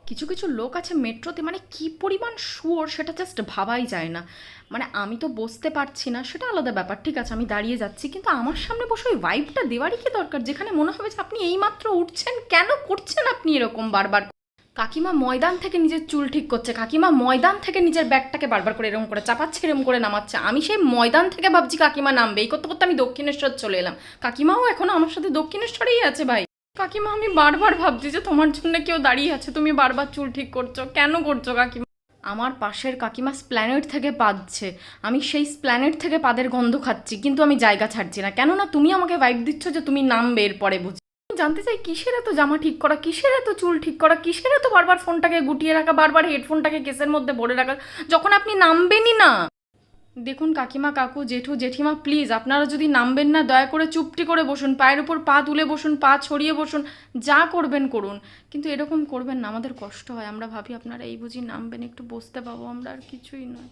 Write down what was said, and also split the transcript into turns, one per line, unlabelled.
কিছু কিছু লোক আছে মেট্রোতে, মানে কি পরিমাণ শুয়োর সেটা জাস্ট ভাবাই যায় না। মানে আমি তো বসতে পারছি না, সেটা আলাদা ব্যাপার, ঠিক আছে আমি দাঁড়িয়ে যাচ্ছি, কিন্তু আমার সামনে বসে ওই ভাইবটা দেওয়ারই কি দরকার, যেখানে মনে হবে যে আপনি এইমাত্র উঠছেন, কেন করছেন আপনি এরকম বারবার। কাকিমা ময়দান থেকে নিজের চুল ঠিক করছে, কাকিমা ময়দান থেকে নিজের ব্যাগটাকে বারবার করে এরকম করে চাপাচ্ছে, এরকম করে নামাচ্ছে, আমি সেই ময়দান থেকে ভাবছি কাকিমা নামবে, এই করতে করতে আমি দক্ষিণেশ্বর চলে এলাম। কাকিমাও এখনো আমার সাথে দক্ষিণেশ্বরেই আছে ভাই। কাকিমা আমি বারবার ভাবছি যে তোমার জন্য কেউ দাঁড়িয়ে আছে, তুমি বারবার চুল ঠিক করছো, কেন করছো কাকিমা। আমার পাশের কাকিমা স্প্ল্যানেট থেকে পাচ্ছে, আমি সেই স্প্ল্যানেট থেকে পাদের গন্ধ খাচ্ছি, কিন্তু আমি জায়গা ছাড়ছি না, কেননা তুমি আমাকে ভাইব দিচ্ছ যে তুমি নামবে এরপরে বুঝি। আমি জানতে চাই কিসের এত জামা ঠিক করা, কিসের এত চুল ঠিক করা, কিসের এত বারবার ফোনটাকে গুটিয়ে রাখা, বারবার হেডফোনটাকে কেসের মধ্যে ভরে রাখা, যখন আপনি নামবেনই না। দেখুন কাকিমা, কাকু, জেঠু, জেঠিমা, প্লিজ আপনারা যদি নামবেন না, দয়া করে চুপটি করে বসুন, পায়ের উপর পা তুলে বসুন, পা ছড়িয়ে বসুন, যা করবেন করুন, কিন্তু এরকম করবেন না, আমাদের কষ্ট হয়, আমরা ভাবি আপনারা এই বুঝি নামবেন, একটু বসতে পাবো আমরা, আর কিছুই নয়।